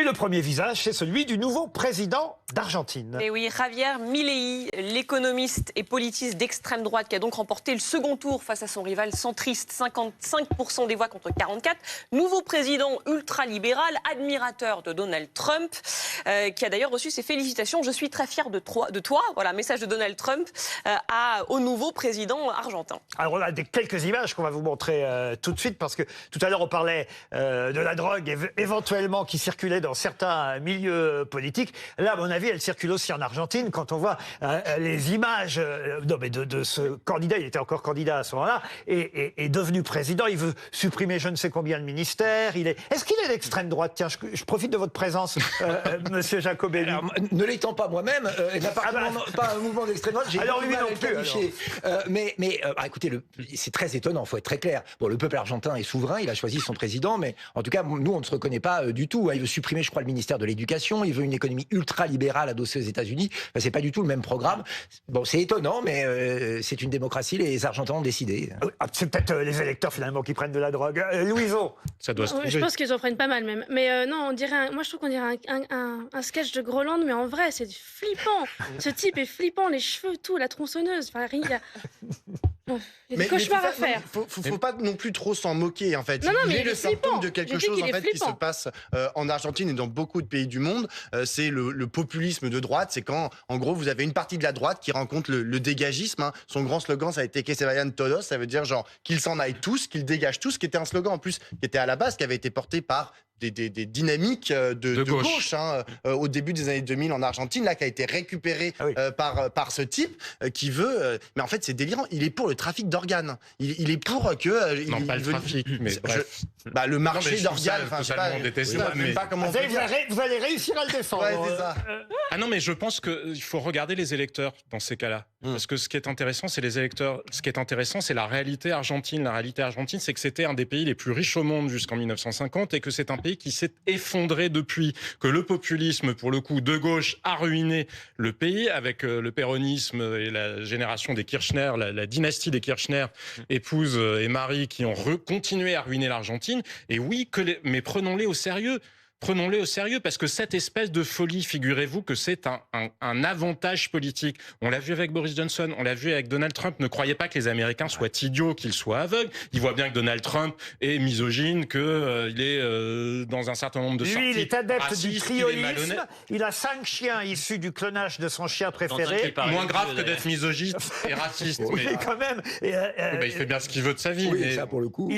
le premier visage, c'est celui du nouveau président d'Argentine. Et oui, Javier Milei, l'économiste et politiste d'extrême droite, qui a donc remporté le second tour face à son rival centriste, 55% des voix contre 44. Nouveau président ultralibéral, admirateur de Donald Trump, qui a d'ailleurs reçu ses félicitations. Je suis très fier de toi. Voilà, message de Donald Trump au nouveau président argentin. Alors on a quelques images qu'on va vous montrer tout de suite, parce que tout à l'heure on parlait de la drogue éventuellement qui circulait dans certains milieux politiques. Là, à mon avis, elle circule aussi en Argentine. Quand on voit les images de ce candidat, il était encore candidat à ce moment-là, est devenu président. Il veut supprimer je ne sais combien de ministères. Est-ce qu'il est d'extrême droite? Tiens, je profite de votre présence, monsieur Jacobelli. Alors, ne l'étant pas moi-même, pas un mouvement d'extrême droite, j'ai alors lui mal à non le plus. qualifier. Mais écoutez, c'est très étonnant, il faut être très clair. Bon, le peuple argentin est souverain, il a choisi son président, mais en tout cas, nous, on ne se reconnaît pas du tout. Il veut supprimer, je crois, le ministère de l'Éducation, il veut une économie ultra-libérale adossée aux États-Unis. Enfin, c'est pas du tout le même programme. Bon, c'est étonnant, mais c'est une démocratie, les Argentins ont décidé. C'est peut-être les électeurs, finalement, qui prennent de la drogue. Louison. Ça doit se trouver. Je pense qu'ils en prennent pas mal, même. Mais non, moi, je trouve qu'on dirait un sketch de Groland, mais en vrai, c'est flippant. Ce type est flippant, les cheveux, tout, la tronçonneuse. Enfin, il y a... Il y a des cauchemars à faire. Faut pas non plus trop s'en moquer, en fait. Non, il mais est le symptôme de quelque chose, en fait, qui se flippant. passe en Argentine et dans beaucoup de pays du monde. C'est le populisme de droite. C'est quand, en gros, vous avez une partie de la droite qui rencontre le dégagisme. Hein. Son grand slogan, ça a été « Que se vayan todos », ça veut dire genre qu'ils s'en aillent tous, qu'ils dégagent tous, qui était un slogan, en plus, qui était à la base, qui avait été porté par des dynamiques de gauche hein, au début des années 2000 en Argentine, là, qui a été récupéré par ce type qui veut... mais en fait, c'est délirant. Il est pour le trafic d'organes. Il est pour que... Non, pas le trafic, mais bref. le marché d'organes, enfin, je sais pas, même pas comment on peut dire. Vous allez réussir à le défendre. Ouais, c'est ça. Ah non, mais je pense qu'il faut regarder les électeurs dans ces cas-là. Parce que ce qui est intéressant, c'est les électeurs. Ce qui est intéressant, c'est la réalité argentine. La réalité argentine, c'est que c'était un des pays les plus riches au monde jusqu'en 1950 et que c'est un pays qui s'est effondré depuis, que le populisme, pour le coup, de gauche, a ruiné le pays avec le péronisme et la génération des Kirchner, la dynastie des Kirchner, épouse et mari, qui ont continué à ruiner l'Argentine. Et oui, mais prenons-les au sérieux. Prenons-les au sérieux, parce que cette espèce de folie, figurez-vous que c'est un avantage politique. On l'a vu avec Boris Johnson, on l'a vu avec Donald Trump. Ne croyez pas que les Américains soient idiots, qu'ils soient aveugles. Ils voient bien que Donald Trump est misogyne, qu'il est dans un certain nombre de sorties. Lui, il est adepte du raciste, triolisme. Il a 5 chiens issus du clonage de son chien préféré. Moins grave que d'être misogyne et raciste. Oui, mais quand même. il fait bien ce qu'il veut de sa vie. Oui, mais... ça, pour le coup.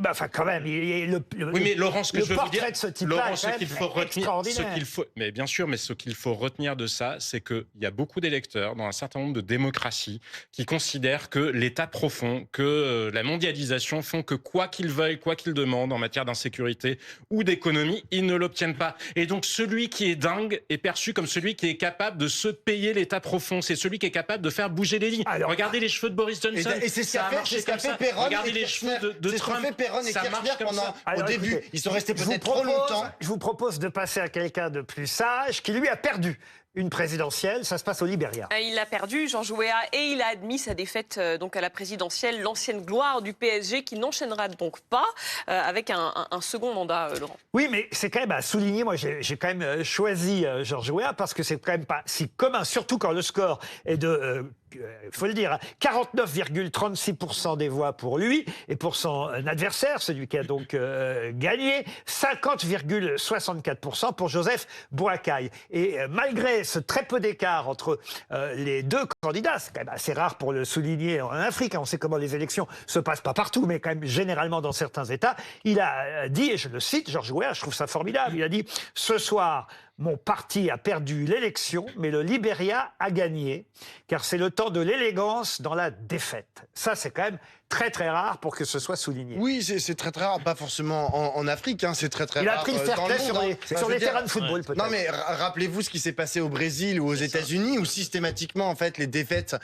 Enfin, quand même. Oui, mais Laurent, ce que je veux vous dire, de ce type-là, Laurent, ce qu'il faut retenir, extraordinaire. mais bien sûr, mais ce qu'il faut retenir de ça, c'est qu'il y a beaucoup d'électeurs dans un certain nombre de démocraties qui considèrent que l'État profond, que la mondialisation font que quoi qu'ils veuillent, quoi qu'ils demandent en matière d'insécurité ou d'économie, ils ne l'obtiennent pas. Et donc celui qui est dingue est perçu comme celui qui est capable de se payer l'État profond. C'est celui qui est capable de faire bouger les lignes. Alors, regardez les cheveux de Boris Johnson. Et c'est ce qu'a fait Perron. Regardez les cheveux de Trump. C'est ce qu'a fait Perron et Kirchner pendant... Au début, écoutez, ils sont restés peut-être trop longtemps. Je vous propose de passer à quelqu'un de plus sage qui, lui, a perdu une présidentielle. Ça se passe au Libéria. Il a perdu, Georges Weah, et il a admis sa défaite donc à la présidentielle, l'ancienne gloire du PSG, qui n'enchaînera donc pas avec un second mandat, Laurent. Oui, mais c'est quand même à souligner. Moi, j'ai quand même choisi Georges Weah parce que c'est quand même pas si commun, surtout quand le score est de... faut le dire, 49,36% des voix pour lui, et pour son adversaire, celui qui a donc gagné, 50,64% pour Joseph Boakai. Et malgré ce très peu d'écart entre les deux candidats, c'est quand même assez rare pour le souligner en Afrique, on sait comment les élections se passent pas partout, mais quand même généralement dans certains États, il a dit, et je le cite, Georges Weah, je trouve ça formidable, il a dit « Ce soir, mon parti a perdu l'élection, mais le Libéria a gagné, car c'est le temps de l'élégance dans la défaite. » Ça, c'est quand même très très rare pour que ce soit souligné. Oui, c'est très très rare, pas forcément en Afrique, hein, c'est très très Il rare. a pris le fair dans play le sur monde, les terrains de football, peut-être. Non, mais rappelez-vous ce qui s'est passé au Brésil ou aux États-Unis, où systématiquement, en fait, les défaites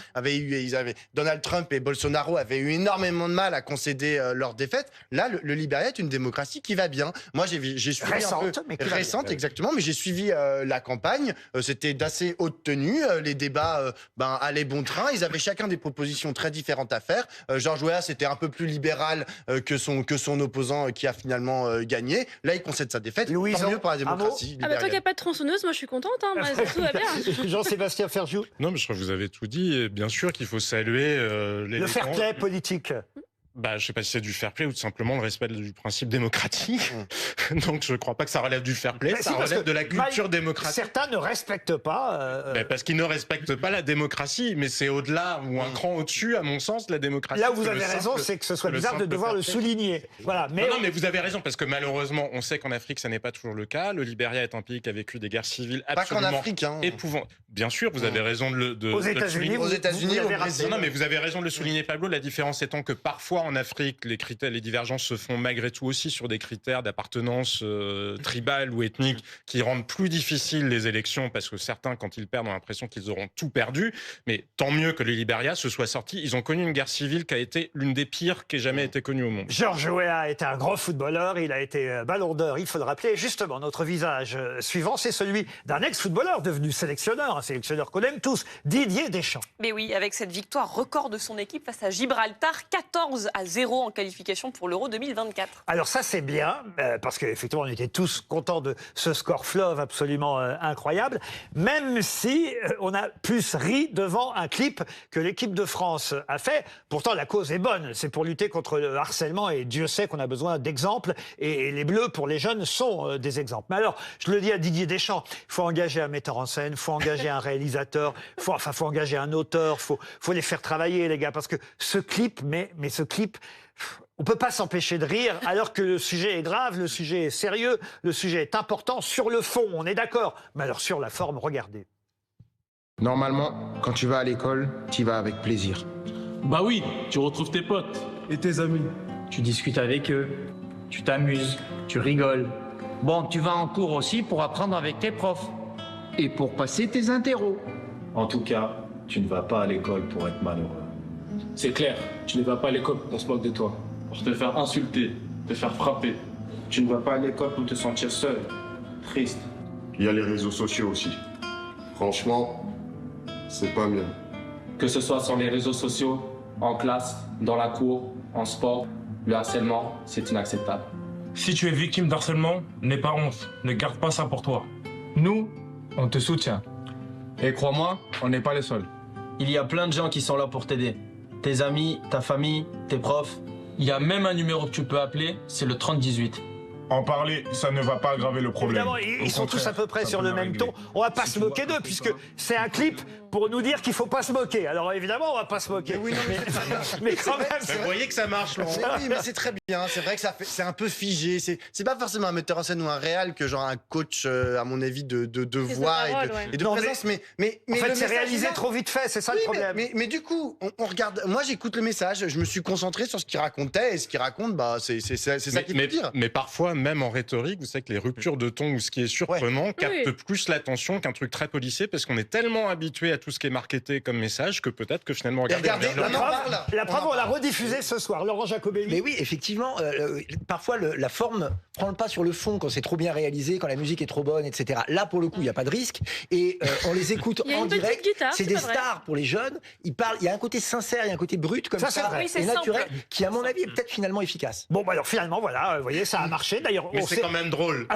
Donald Trump et Bolsonaro avaient eu énormément de mal à concéder leurs défaites. Là, le Libéria est une démocratie qui va bien. Moi, j'ai suivi récente, exactement, mais j'ai suivi la campagne. C'était d'assez haute tenue. Les débats allaient bon train. Ils avaient chacun des propositions très différentes à faire. Georges Weah Liberia, c'était un peu plus libéral que son opposant qui a finalement gagné. Là, il concède sa défaite. Louison, Tant mieux pour la un mot démocratie Ah bah tant qu'il n'y a libérienne. pas de tronçonneuse, moi je suis contente, hein, moi, tout va bien. Jean-Sébastien Ferjou, Non, mais je crois que vous avez tout dit. Et bien sûr qu'il faut saluer les le fair play politique. Bah, je sais pas si c'est du fair play ou tout simplement le respect du principe démocratique. Donc, je crois pas que ça relève du fair play. Mais Ça si, parce relève que de la culture mal- démocratique. Certains ne respectent pas. Parce qu'ils ne respectent pas la démocratie, mais c'est au-delà ou un cran au-dessus, à mon sens, la démocratie. Là où vous C'est avez le raison, simple- c'est que ce soit le bizarre de simple devoir le fair play. souligner. Voilà, mais Non, mais vous avez raison, parce que malheureusement, on sait qu'en Afrique, ça n'est pas toujours le cas. Le Libéria est un pays qui a vécu des guerres civiles Pas qu'en absolument Afrique. Hein. épouvantes. Bien sûr, vous avez raison aux de le États-Unis, souligner. Aux États-Unis, vous au l'avez Brésil. rappelé. Non, mais vous avez raison de le souligner, Pablo. La différence étant que parfois en Afrique, les divergences se font malgré tout aussi sur des critères d'appartenance tribale ou ethnique qui rendent plus difficiles les élections parce que certains, quand ils perdent, ont l'impression qu'ils auront tout perdu. Mais tant mieux que le Libéria se soit sorti. Ils ont connu une guerre civile qui a été l'une des pires qui ait jamais été connue au monde. Georges Weah était un grand footballeur, il a été ballon d'or, il faut le rappeler. Justement, notre visage suivant, c'est celui d'un ex-footballeur devenu sélectionneur, un sélectionneur qu'on aime tous, Didier Deschamps. Mais oui, avec cette victoire record de son équipe face à Gibraltar, 14-0 en qualification pour l'Euro 2024. Alors ça, c'est bien, parce qu'effectivement, on était tous contents de ce score fleuve absolument incroyable, même si on a plus ri devant un clip que l'équipe de France a fait. Pourtant, la cause est bonne, c'est pour lutter contre le harcèlement, et Dieu sait qu'on a besoin d'exemples, et les Bleus, pour les jeunes, sont des exemples. Mais alors, je le dis à Didier Deschamps, il faut engager un metteur en scène, il faut engager un réalisateur, faut engager un auteur, faut les faire travailler, les gars, parce que ce clip, mais ce clip... On ne peut pas s'empêcher de rire alors que le sujet est grave, le sujet est sérieux, le sujet est important. Sur le fond, on est d'accord. Mais alors sur la forme, regardez. Normalement, quand tu vas à l'école, tu y vas avec plaisir. Bah oui, tu retrouves tes potes. Et tes amis? Tu discutes avec eux, tu t'amuses, tu rigoles. Bon, tu vas en cours aussi pour apprendre avec tes profs. Et pour passer tes interros. En tout cas, tu ne vas pas à l'école pour être malheureux. C'est clair, tu ne vas pas à l'école pour qu'on se moque de toi. Pour te faire insulter, te faire frapper. Tu ne vas pas à l'école pour te sentir seul, triste. Il y a les réseaux sociaux aussi. Franchement, c'est pas mieux. Que ce soit sur les réseaux sociaux, en classe, dans la cour, en sport, le harcèlement, c'est inacceptable. Si tu es victime d'harcèlement, n'aie pas honte, ne garde pas ça pour toi. Nous, on te soutient. Et crois-moi, on n'est pas les seuls. Il y a plein de gens qui sont là pour t'aider. Tes amis, ta famille, tes profs. Il y a même un numéro que tu peux appeler, c'est le 3018. En parler, ça ne va pas aggraver le problème. Évidemment, ils sont tous à peu près sur le même ton. On va pas se moquer d'eux, puisque c'est un clip pour nous dire qu'il faut pas se moquer. Alors évidemment, on va pas se moquer. Oui, non, mais quand même, Vous voyez que ça marche, Laurent. Mais oui, mais c'est très bien. C'est vrai que c'est un peu figé. C'est pas forcément un metteur en scène ou un réal que genre un coach, à mon avis, de voix parole, et de Non, présence. Mais en fait, le c'est message réalisé est là. trop vite fait, c'est ça le Oui, problème. mais du coup, on regarde. Moi, j'écoute le message. Je me suis concentré sur ce qu'il racontait et ce qu'il raconte, bah, c'est ça qu'il faut dire. Mais parfois, même en rhétorique, vous savez que les ruptures de ton ou ce qui est surprenant capte plus l'attention qu'un truc très policier parce qu'on est tellement habitué à tout ce qui est marketé comme message que peut-être que finalement, regardez, La preuve, on l'a rediffusé ce soir. Laurent Jacobelli. Mais oui, effectivement, parfois la forme prend le pas sur le fond quand c'est trop bien réalisé, quand la musique est trop bonne, etc. Là, pour le coup, il n'y a pas de risque. Et on les écoute Il y a en une petite direct. guitare, C'est c'est des pas vrai. stars pour les jeunes. Ils parlent. Il y a un côté sincère, il y a un côté brut comme Ça, c'est ça, vrai. Oui, c'est et naturel, simple. qui, à mon avis, est peut-être finalement efficace. Bon, bah alors finalement, voilà, vous voyez, ça a marché. D'ailleurs, Mais on c'est sait... quand même drôle.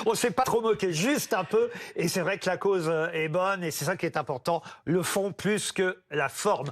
On s'est pas trop moqué, juste un peu. Et c'est vrai que la cause est bonne et c'est ça qui est important. Le fond plus que la forme.